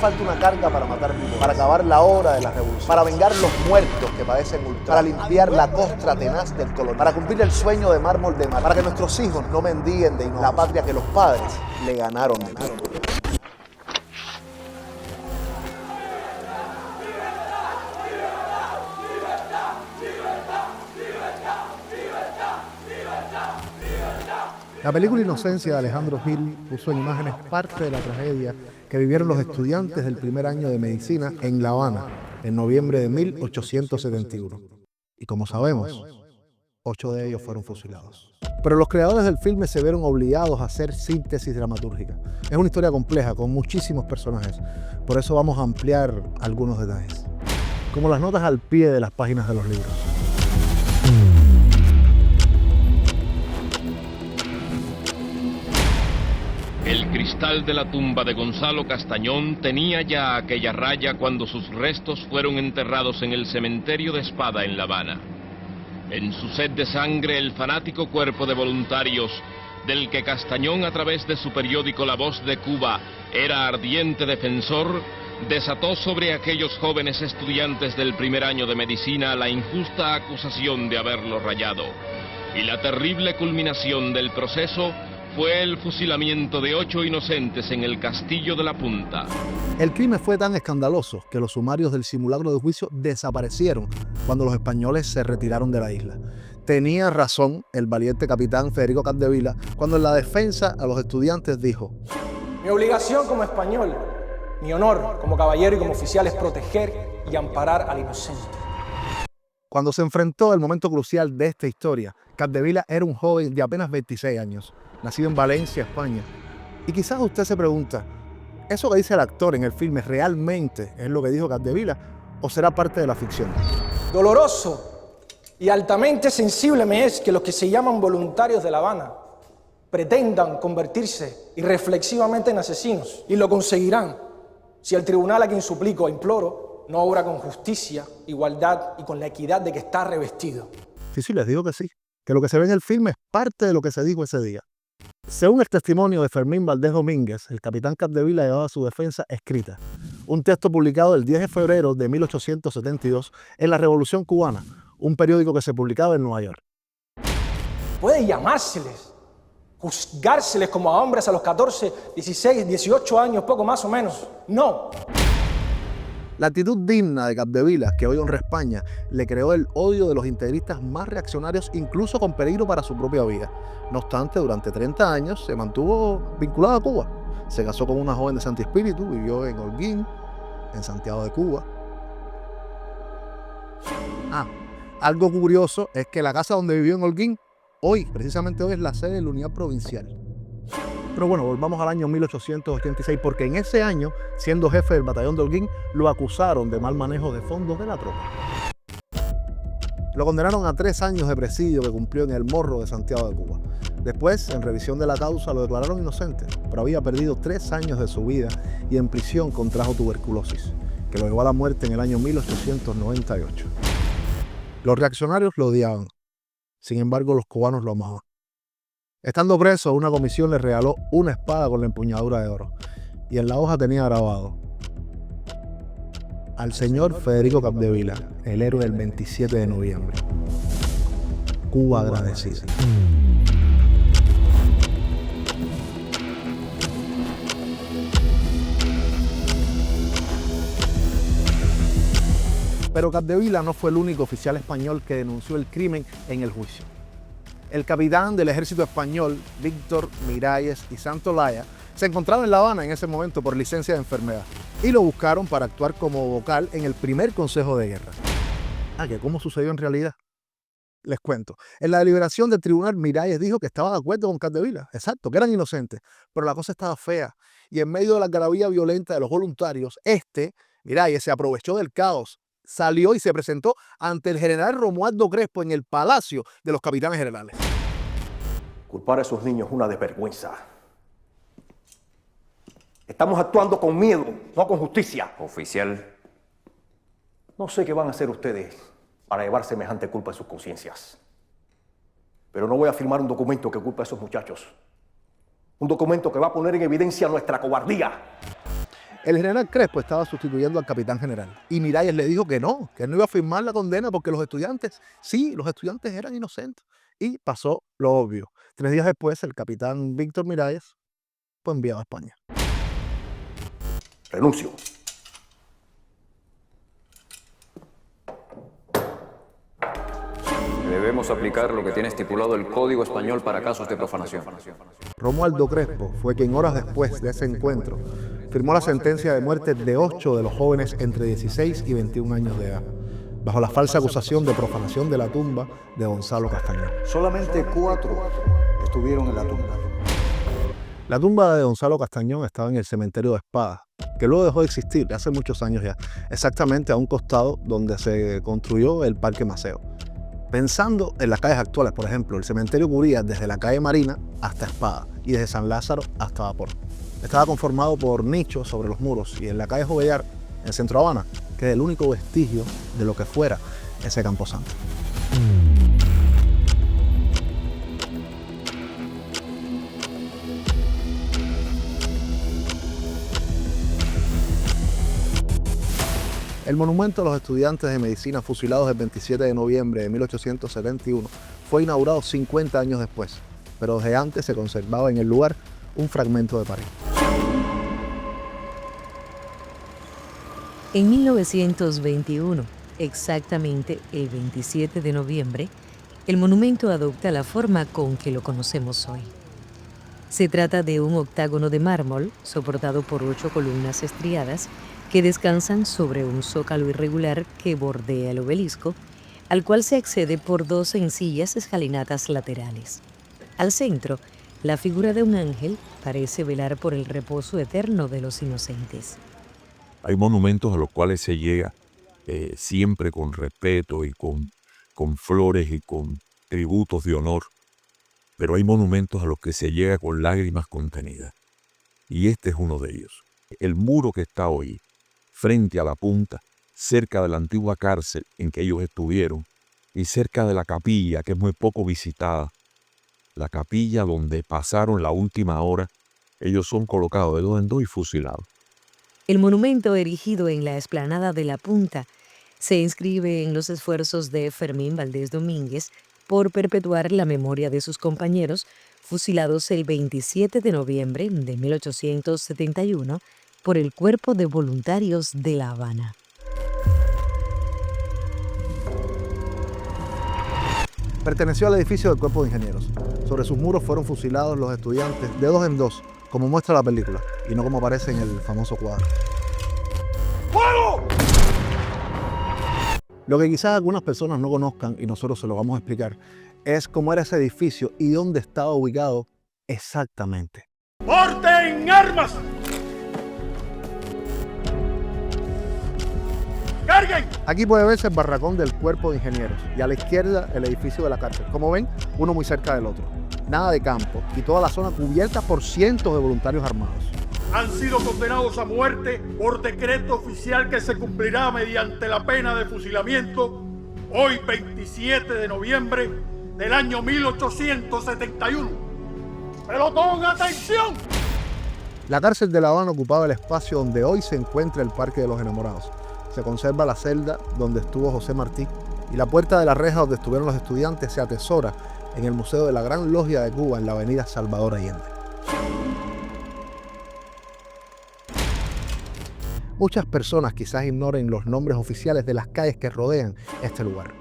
falta una carga para matar vivos, para acabar la obra de la revolución, para vengar los muertos que padecen ultraje, para limpiar la costra tenaz del colonialismo, para cumplir el sueño de mármol de mar, para que nuestros hijos no mendiguen de la patria que los padres le ganaron de mano. La película Inocencia de Alejandro Gil puso en imágenes parte de la tragedia que vivieron los estudiantes del primer año de medicina en La Habana en noviembre de 1871. Y como sabemos, 8 de ellos fueron fusilados. Pero los creadores del filme se vieron obligados a hacer síntesis dramatúrgica. Es una historia compleja, con muchísimos personajes. Por eso vamos a ampliar algunos detalles, como las notas al pie de las páginas de los libros. El cristal de la tumba de Gonzalo Castañón tenía ya aquella raya cuando sus restos fueron enterrados en el cementerio de Espada en La Habana. En su sed de sangre, el fanático cuerpo de voluntarios, del que Castañón, a través de su periódico La Voz de Cuba, era ardiente defensor, desató sobre aquellos jóvenes estudiantes del primer año de medicina la injusta acusación de haberlo rayado. Y la terrible culminación del proceso fue el fusilamiento de 8 inocentes en el Castillo de la Punta. El crimen fue tan escandaloso que los sumarios del simulacro de juicio desaparecieron cuando los españoles se retiraron de la isla. Tenía razón el valiente capitán Federico Capdevila cuando en la defensa a los estudiantes dijo: mi obligación como español, mi honor como caballero y como oficial es proteger y amparar al inocente. Cuando se enfrentó al momento crucial de esta historia, Capdevila era un joven de apenas 26 años, nacido en Valencia, España. Y quizás usted se pregunta, ¿eso que dice el actor en el filme realmente es lo que dijo Capdevila o será parte de la ficción? Doloroso y altamente sensible me es que los que se llaman voluntarios de La Habana pretendan convertirse irreflexivamente en asesinos, y lo conseguirán si el tribunal a quien suplico e imploro no obra con justicia, igualdad y con la equidad de que está revestido. Sí, les digo que sí, que lo que se ve en el filme es parte de lo que se dijo ese día. Según el testimonio de Fermín Valdés Domínguez, el capitán Capdevila llevaba su defensa escrita, un texto publicado el 10 de febrero de 1872 en La Revolución Cubana, un periódico que se publicaba en Nueva York. Puede llamárseles, juzgárseles como a hombres a los 14, 16, 18 años, poco más o menos. No. La actitud digna de Capdevila, que hoy honra España, le creó el odio de los integristas más reaccionarios, incluso con peligro para su propia vida. No obstante, durante 30 años se mantuvo vinculado a Cuba. Se casó con una joven de Santi Espíritu, vivió en Holguín, en Santiago de Cuba. Algo curioso es que la casa donde vivió en Holguín, precisamente hoy, es la sede de la Unidad Provincial. Pero bueno, volvamos al año 1886, porque en ese año, siendo jefe del batallón de Holguín, lo acusaron de mal manejo de fondos de la tropa. Lo condenaron a 3 años de presidio que cumplió en el Morro de Santiago de Cuba. Después, en revisión de la causa, lo declararon inocente, pero había perdido 3 años de su vida y en prisión contrajo tuberculosis, que lo llevó a la muerte en el año 1898. Los reaccionarios lo odiaban, sin embargo los cubanos lo amaban. Estando preso, una comisión le regaló una espada con la empuñadura de oro, y en la hoja tenía grabado: al señor Federico Capdevila, el héroe del 27 de noviembre. Cuba agradecida. Pero Capdevila no fue el único oficial español que denunció el crimen en el juicio. El capitán del ejército español, Víctor Miralles y Santolaya, se encontraba en La Habana en ese momento por licencia de enfermedad y lo buscaron para actuar como vocal en el primer Consejo de Guerra. ¿Que cómo sucedió en realidad? Les cuento. En la deliberación del tribunal, Miralles dijo que estaba de acuerdo con Capdevila, exacto, que eran inocentes, pero la cosa estaba fea y en medio de la algarabía violenta de los voluntarios, Miralles se aprovechó del caos, salió y se presentó ante el general Romualdo Crespo en el Palacio de los Capitanes Generales. Culpar a esos niños es una desvergüenza. Estamos actuando con miedo, no con justicia. Oficial. No sé qué van a hacer ustedes para llevar semejante culpa en sus conciencias. Pero no voy a firmar un documento que culpe a esos muchachos. Un documento que va a poner en evidencia nuestra cobardía. El general Crespo estaba sustituyendo al capitán general y Miralles le dijo que no iba a firmar la condena porque los estudiantes eran inocentes. Y pasó lo obvio. 3 días después, el capitán Víctor Miralles fue enviado a España. Renuncio. Debemos aplicar lo que tiene estipulado el Código Español para casos de profanación. Romualdo Crespo fue quien horas después de ese encuentro firmó la sentencia de muerte de 8 de los jóvenes entre 16 y 21 años de edad, bajo la falsa acusación de profanación de la tumba de Gonzalo Castañón. Solamente 4 estuvieron en la tumba. La tumba de Gonzalo Castañón estaba en el cementerio de Espada, que luego dejó de existir hace muchos años ya, exactamente a un costado donde se construyó el Parque Maceo. Pensando en las calles actuales, por ejemplo, el cementerio cubría desde la calle Marina hasta Espada y desde San Lázaro hasta Vapor. Estaba conformado por nichos sobre los muros y en la calle Jovellar, en Centro Habana, que es el único vestigio de lo que fuera ese camposanto. El monumento a los estudiantes de medicina fusilados el 27 de noviembre de 1871 fue inaugurado 50 años después, pero desde antes se conservaba en el lugar un fragmento de pared. En 1921, exactamente el 27 de noviembre, el monumento adopta la forma con que lo conocemos hoy. Se trata de un octágono de mármol soportado por 8 columnas estriadas que descansan sobre un zócalo irregular que bordea el obelisco, al cual se accede por 2 sencillas escalinatas laterales. Al centro, la figura de un ángel parece velar por el reposo eterno de los inocentes. Hay monumentos a los cuales se llega siempre con respeto y con flores y con tributos de honor, pero hay monumentos a los que se llega con lágrimas contenidas. Y este es uno de ellos. El muro que está hoy, frente a la punta, cerca de la antigua cárcel en que ellos estuvieron, y cerca de la capilla, que es muy poco visitada, la capilla donde pasaron la última hora, ellos son colocados de 2 en 2 y fusilados. El monumento erigido en la explanada de la Punta se inscribe en los esfuerzos de Fermín Valdés Domínguez por perpetuar la memoria de sus compañeros fusilados el 27 de noviembre de 1871 por el Cuerpo de Voluntarios de La Habana. Perteneció al edificio del Cuerpo de Ingenieros. Sobre sus muros fueron fusilados los estudiantes de 2 en 2, como muestra la película, y no como aparece en el famoso cuadro. ¡Fuego! Lo que quizás algunas personas no conozcan, y nosotros se lo vamos a explicar, es cómo era ese edificio y dónde estaba ubicado exactamente. ¡Porten armas! ¡Carguen! Aquí puede verse el barracón del Cuerpo de Ingenieros y a la izquierda el edificio de la cárcel. Como ven, uno muy cerca del otro. Nada de campo y toda la zona cubierta por cientos de voluntarios armados. Han sido condenados a muerte por decreto oficial que se cumplirá mediante la pena de fusilamiento hoy 27 de noviembre del año 1871. ¡Pelotón, atención! La cárcel de La Habana ocupaba el espacio donde hoy se encuentra el Parque de los Enamorados. Se conserva la celda donde estuvo José Martí y la puerta de la reja donde estuvieron los estudiantes se atesora en el Museo de la Gran Logia de Cuba en la avenida Salvador Allende. Muchas personas quizás ignoren los nombres oficiales de las calles que rodean este lugar.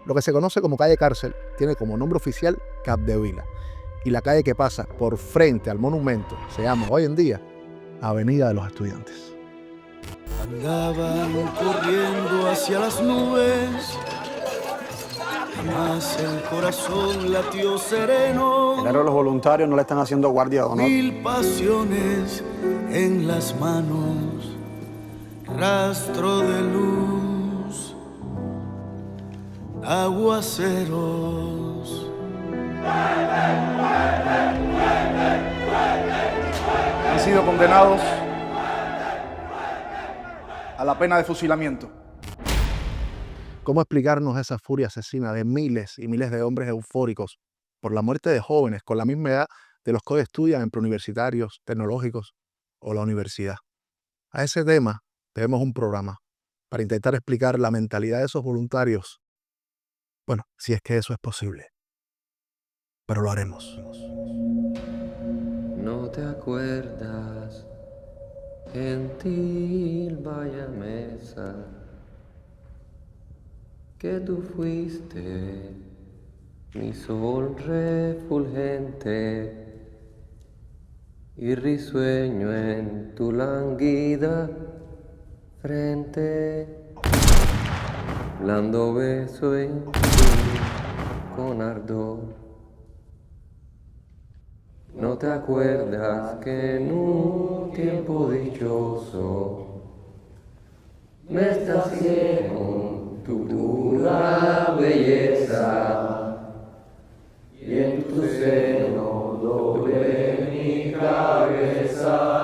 Lo que se conoce como calle Cárcel tiene como nombre oficial Capdevila y la calle que pasa por frente al monumento se llama hoy en día Avenida de los Estudiantes. Andaban corriendo hacia las nubes, jamás el corazón latió sereno. El héroe de los voluntarios no le están haciendo guardia de honor. 1000 pasiones en las manos, rastro de luz, aguaceros. Han sido condenados a la pena de fusilamiento. ¿Cómo explicarnos esa furia asesina de miles y miles de hombres eufóricos por la muerte de jóvenes con la misma edad de los que hoy estudian en preuniversitarios, tecnológicos o la universidad? A ese tema tenemos un programa para intentar explicar la mentalidad de esos voluntarios. Bueno, si es que eso es posible. Pero lo haremos. No te acuerdas, gentil vaya mesa, que tú fuiste mi sol refulgente y risueño en tu languida frente, blando beso en ti con ardor. ¿No te acuerdas que en un tiempo dichoso me estacié con tu pura belleza y en tu seno doblé mi cabeza?